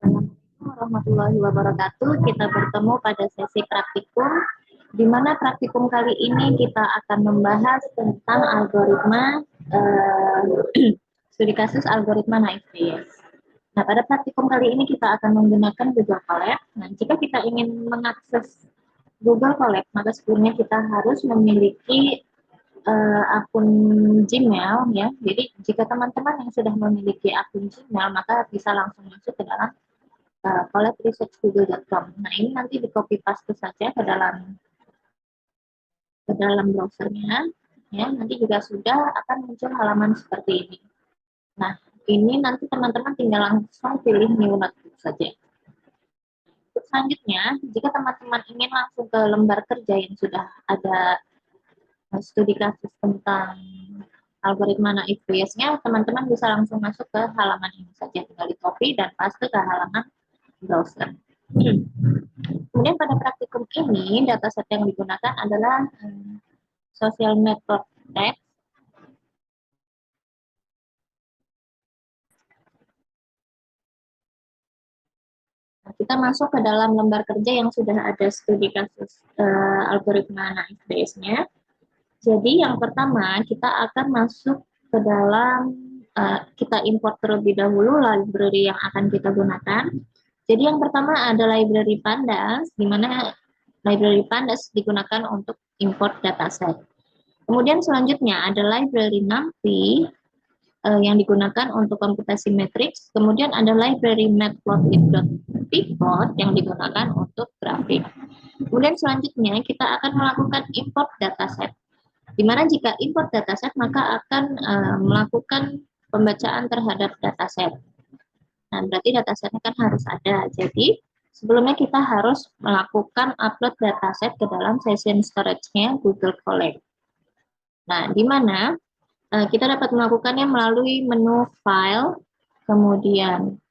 Assalamualaikum warahmatullahi wabarakatuh. Kita bertemu pada sesi praktikum, di mana praktikum kali ini kita akan membahas tentang algoritma studi kasus algoritma naik Bayes. Nah, pada praktikum kali ini kita akan menggunakan Google Colab. Nah, jika kita ingin mengakses Google Colab, maka sebelumnya kita harus memiliki akun Gmail ya. Jadi jika teman-teman yang sudah memiliki akun Gmail, maka bisa langsung masuk ke dalam colabresearchgoogle.com. Nah, ini nanti di copy paste saja ke dalam browsernya ya. Nanti juga sudah akan muncul halaman seperti ini. Nah, ini nanti teman-teman tinggal langsung pilih new notebook saja. Selanjutnya, jika teman-teman ingin langsung ke lembar kerja yang sudah ada studi kasus tentang algoritma naik Bayes-nya, teman-teman bisa langsung masuk ke halaman ini saja, tinggal di copy dan paste ke halaman browser. Kemudian pada praktikum ini, dataset yang digunakan adalah social network text. Kita masuk ke dalam lembar kerja yang sudah ada studi kasus algoritma naik Bayes-nya. Jadi yang pertama kita akan masuk ke dalam kita import terlebih dahulu library yang akan kita gunakan. Jadi yang pertama ada library pandas, di mana library pandas digunakan untuk import dataset. Kemudian selanjutnya ada library NumPy yang digunakan untuk komputasi matriks. Kemudian ada library matplotlib.pyplot yang digunakan untuk grafik. Kemudian selanjutnya kita akan melakukan import dataset. Di mana jika import dataset maka akan melakukan pembacaan terhadap dataset. Nah, berarti datasetnya kan harus ada. Jadi sebelumnya kita harus melakukan upload dataset ke dalam session storage-nya Google Colab. Nah, di mana kita dapat melakukannya melalui menu file, kemudian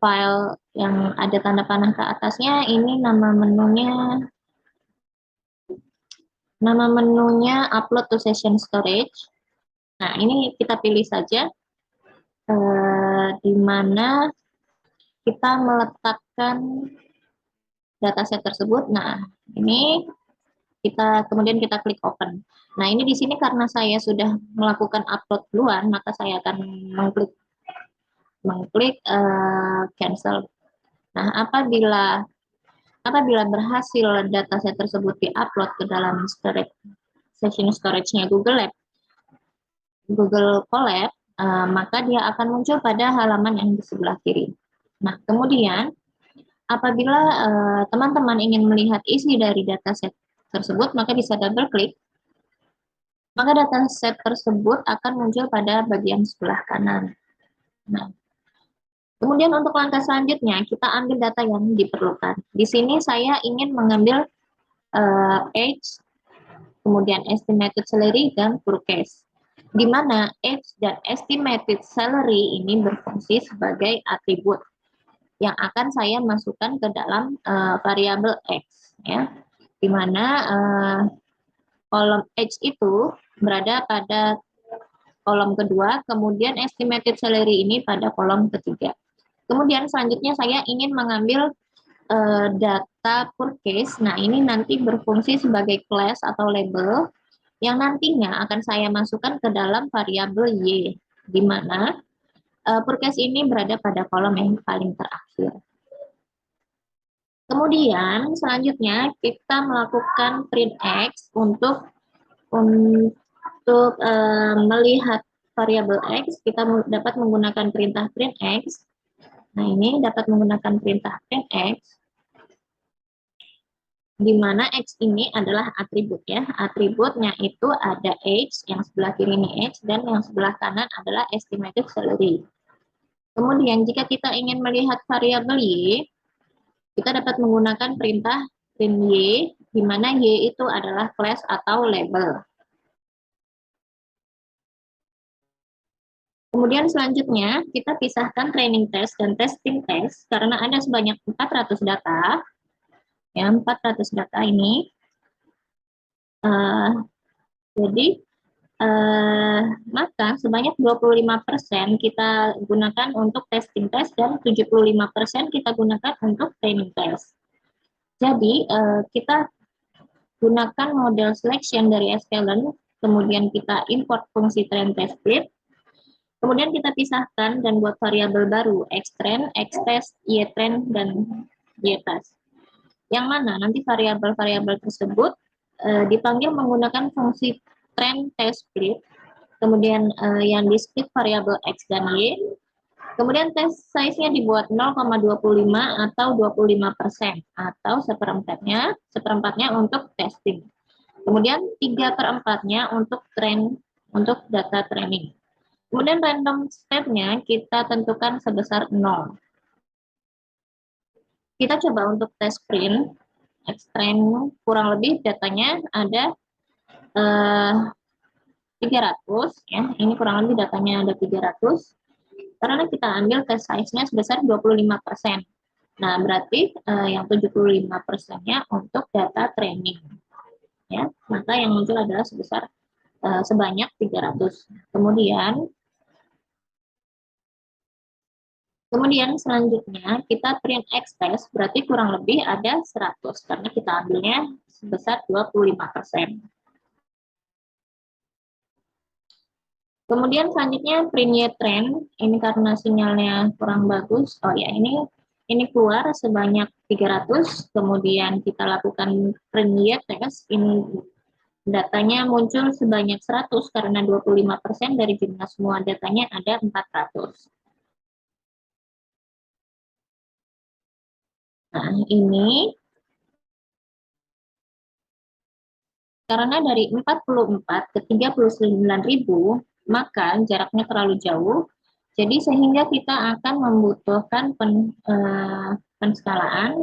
file yang ada tanda panah ke atasnya, ini nama menunya upload to session storage. Nah, ini kita pilih saja di mana kita meletakkan dataset tersebut. Nah, ini kemudian kita klik open. Nah, ini di sini karena saya sudah melakukan upload duluan, maka saya akan mengklik cancel. Nah, apabila berhasil dataset tersebut diupload ke dalam session storage-nya Google Colab, maka dia akan muncul pada halaman yang di sebelah kiri. Nah, kemudian apabila teman-teman ingin melihat isi dari dataset tersebut, maka bisa double klik. Maka dataset tersebut akan muncul pada bagian sebelah kanan. Nah, kemudian untuk langkah selanjutnya, kita ambil data yang diperlukan. Di sini saya ingin mengambil age, kemudian estimated salary, dan forecast. Di mana age dan estimated salary ini berfungsi sebagai atribut yang akan saya masukkan ke dalam variabel X, ya. Di mana kolom age itu berada pada kolom kedua, kemudian estimated salary ini pada kolom ketiga. Kemudian selanjutnya saya ingin mengambil data purchase. Nah, ini nanti berfungsi sebagai class atau label yang nantinya akan saya masukkan ke dalam variabel Y, di mana purchase ini berada pada kolom yang paling terakhir. Kemudian selanjutnya kita melakukan print X untuk melihat variabel X, kita dapat menggunakan perintah print X. Nah, ini dapat menggunakan perintah print X, di mana X ini adalah atribut ya. Atributnya itu ada age, yang sebelah kiri ini age, dan yang sebelah kanan adalah estimated salary. Kemudian jika kita ingin melihat variabel Y, kita dapat menggunakan perintah print Y, di mana Y itu adalah class atau label. Kemudian selanjutnya kita pisahkan training test dan testing test karena ada sebanyak 400 data. Ya, 400 data ini. Jadi maka sebanyak 25% kita gunakan untuk testing test dan 75% kita gunakan untuk training test. Jadi kita gunakan model selection dari sklearn, kemudian kita import fungsi train test split, kemudian kita pisahkan dan buat variabel baru xtrain, xtest, ytrain, dan ytest. Yang mana nanti variabel-variabel tersebut dipanggil menggunakan fungsi train test split, kemudian yang di split variabel x dan y, kemudian test size-nya dibuat 0,25 atau 25% atau seperempatnya untuk testing. Kemudian 3/4-nya untuk data training. Kemudian random step-nya kita tentukan sebesar 0. Kita coba untuk tes print, xtrain kurang lebih datanya ada 300 ya. Ini kurang lebih datanya ada 300. Karena kita ambil test size-nya sebesar 25%. Nah, berarti yang 75%-nya untuk data training. Ya, maka yang muncul adalah sebesar sebanyak 300. Kemudian selanjutnya kita print xtest, berarti kurang lebih ada 100 karena kita ambilnya sebesar 25%. Kemudian selanjutnya print ytrain, ini karena sinyalnya kurang bagus. Oh ya, ini keluar sebanyak 300, kemudian kita lakukan print ytest, ini datanya muncul sebanyak 100 karena 25% dari jumlah semua datanya ada 400. Nah, ini karena dari 44 ke 39.000, maka jaraknya terlalu jauh, jadi sehingga kita akan membutuhkan penskalaan.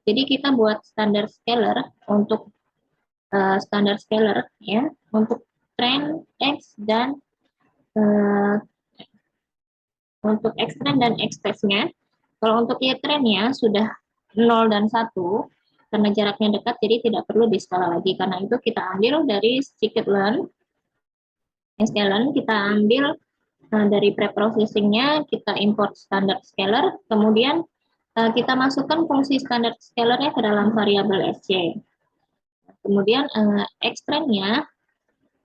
Jadi kita buat standar scaler untuk standar scaler ya untuk train x dan untuk xtrain dan xtest-nya. Kalau untuk ytrain-nya sudah 0 dan 1 karena jaraknya dekat, jadi tidak perlu diskala lagi. Karena itu kita ambil dari scikit-learn, kita ambil dari preprocessing-nya, kita import standard scaler, kemudian kita masukkan fungsi standard scaler-nya ke dalam variabel sc. Kemudian xtrain-nya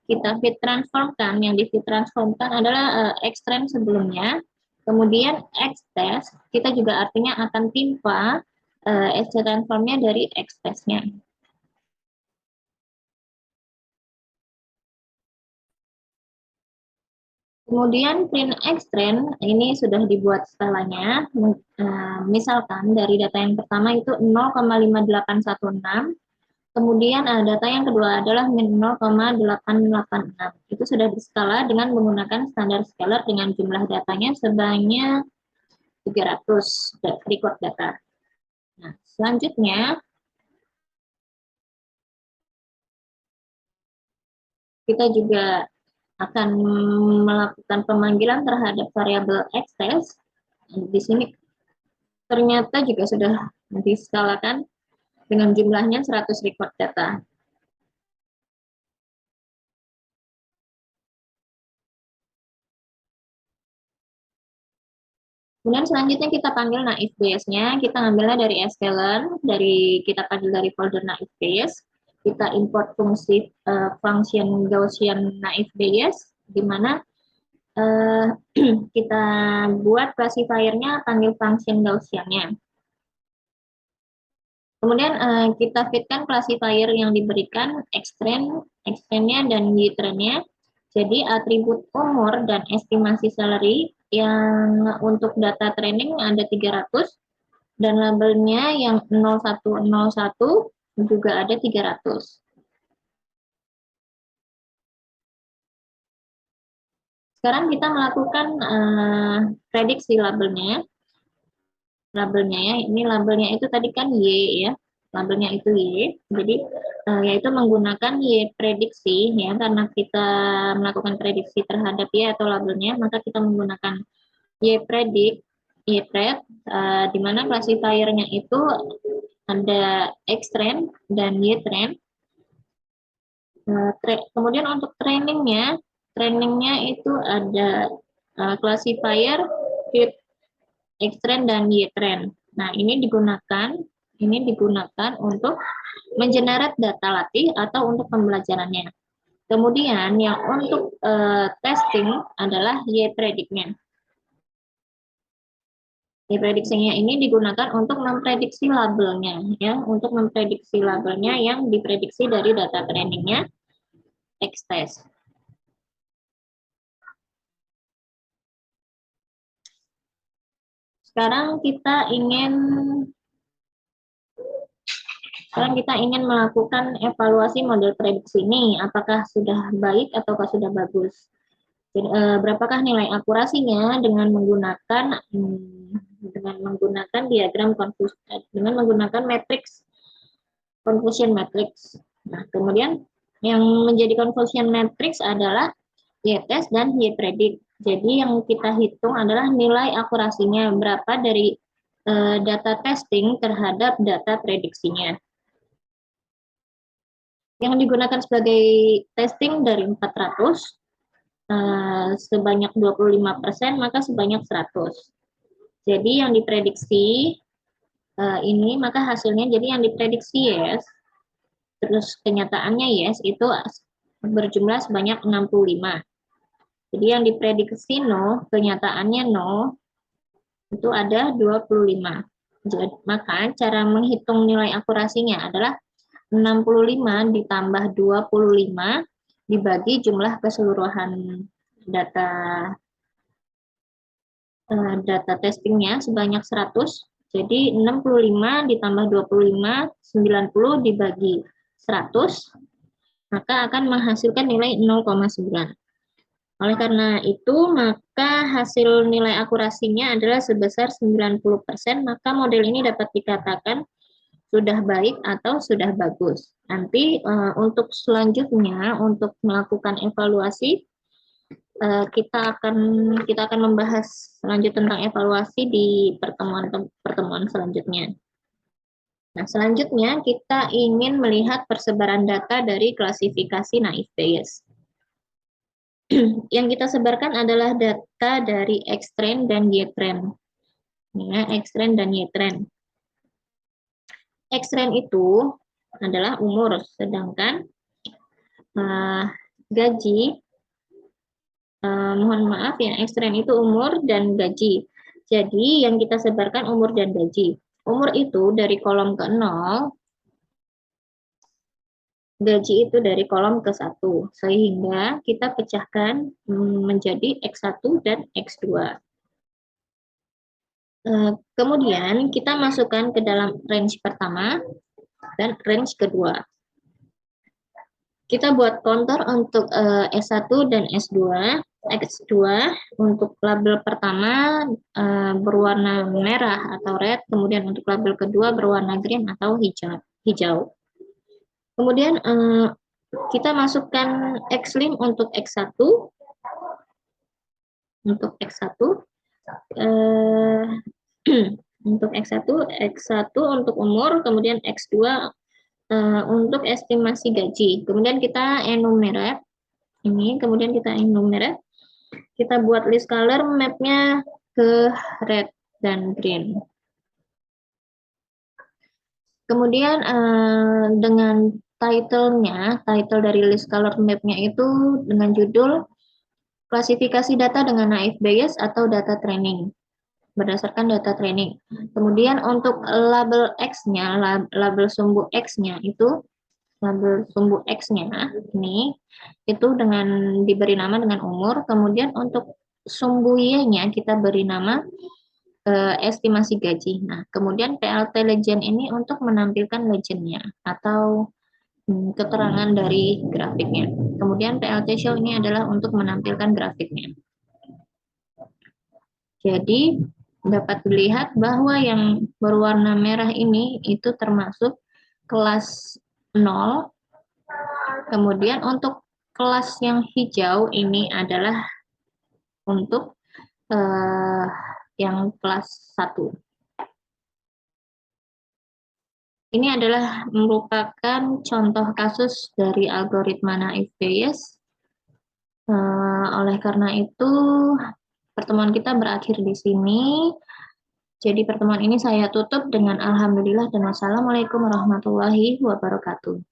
kita fit transformkan, yang di fit transformkan adalah xtrain sebelumnya, kemudian xtest kita juga artinya akan timpa sc transformnya dari xtest-nya. Kemudian print xtrain ini sudah dibuat skalanya, misalkan dari data yang pertama itu 0,5816, kemudian data yang kedua adalah 0,886. Itu sudah diskala dengan menggunakan standar scaler dengan jumlah datanya sebanyak 300 record data. Nah, selanjutnya kita juga akan melakukan pemanggilan terhadap variabel xtest. Di sini ternyata juga sudah diskalakan dengan jumlahnya 100 record data. Kemudian selanjutnya kita panggil naif base-nya, kita ambilnya dari sklearn, kita panggil dari folder naif base, kita import fungsi function Gaussian naif base, di mana kita buat classifier-nya panggil function Gaussian-nya. Kemudian kita fitkan classifier yang diberikan xtrain-nya dan ytrain-nya. Jadi atribut umur dan estimasi salary yang untuk data training ada 300 dan labelnya yang 0101 juga ada 300. Sekarang kita melakukan prediksi labelnya. Ya, ini labelnya itu tadi kan Y ya. Labelnya itu Y. Jadi yaitu menggunakan Y prediksi ya, karena kita melakukan prediksi terhadap Y atau labelnya, maka kita menggunakan Y predict, Y pred, di mana classifiernya itu ada xtrain dan ytrain. Kemudian untuk trainingnya itu ada classifier, fit, xtrend, dan ytrend. Nah, ini digunakan untuk mengenerate data latih atau untuk pembelajarannya. Kemudian yang untuk testing adalah y-predictnya. Y-prediksinya ini digunakan untuk memprediksi labelnya, ya, untuk memprediksi labelnya yang diprediksi dari data trainingnya X-test. Sekarang kita ingin melakukan evaluasi model prediksi ini, apakah sudah baik ataukah sudah bagus. Jadi, berapakah nilai akurasinya dengan menggunakan diagram dengan menggunakan matriks confusion matrix. Nah, kemudian yang menjadi confusion matrix adalah y-test dan y-predict. Jadi yang kita hitung adalah nilai akurasinya, berapa dari data testing terhadap data prediksinya. Yang digunakan sebagai testing dari 400, sebanyak 25%, maka sebanyak 100. Jadi yang diprediksi ini, maka hasilnya jadi yang diprediksi yes, terus kenyataannya yes, itu berjumlah sebanyak 65. Jadi yang diprediksi no, kenyataannya no, itu ada 25. Jadi, maka cara menghitung nilai akurasinya adalah 65 ditambah 25 dibagi jumlah keseluruhan data data testingnya sebanyak 100. Jadi 65 ditambah 25, 90 dibagi 100, maka akan menghasilkan nilai 0,9. Oleh karena itu, maka hasil nilai akurasinya adalah sebesar 90%, maka model ini dapat dikatakan sudah baik atau sudah bagus. Nanti untuk selanjutnya, untuk melakukan evaluasi, kita akan membahas lanjut tentang evaluasi di pertemuan selanjutnya. Nah, selanjutnya kita ingin melihat persebaran data dari klasifikasi naïve Bayes. Yang kita sebarkan adalah data dari X-trend dan Y-trend. Ya, X-trend dan Y-trend. X-trend itu adalah umur, sedangkan gaji, mohon maaf ya, X-trend itu umur dan gaji. Jadi yang kita sebarkan umur dan gaji. Umur itu dari kolom ke 0, gaji itu dari kolom ke 1, sehingga kita pecahkan menjadi X1 dan X2. Kemudian kita masukkan ke dalam range pertama dan range kedua. Kita buat kontur untuk S1 dan S2. X2 untuk label pertama berwarna merah atau red, kemudian untuk label kedua berwarna green atau hijau. Kemudian kita masukkan Xlim untuk X1. Untuk X1 untuk X1 untuk umur, kemudian X2 untuk estimasi gaji. Kemudian kita enumerate ini, kemudian kita enumerate, kita buat list color mapnya ke red dan green. Kemudian dengan title dari list color mapnya itu dengan judul klasifikasi data dengan naïve Bayes atau data training, berdasarkan data training. Kemudian untuk label X-nya, label sumbu X-nya itu, label sumbu X-nya ini itu diberi nama dengan umur. Kemudian untuk sumbu Y-nya kita beri nama estimasi gaji. Nah, kemudian PLT legend ini untuk menampilkan legendnya atau keterangan dari grafiknya. Kemudian PLT show ini adalah untuk menampilkan grafiknya. Jadi dapat dilihat bahwa yang berwarna merah ini itu termasuk kelas 0. Kemudian untuk kelas yang hijau ini adalah untuk yang kelas 1. Ini adalah merupakan contoh kasus dari algoritma naive Bayes. Oleh karena itu, pertemuan kita berakhir di sini. Jadi pertemuan ini saya tutup dengan alhamdulillah dan wassalamualaikum warahmatullahi wabarakatuh.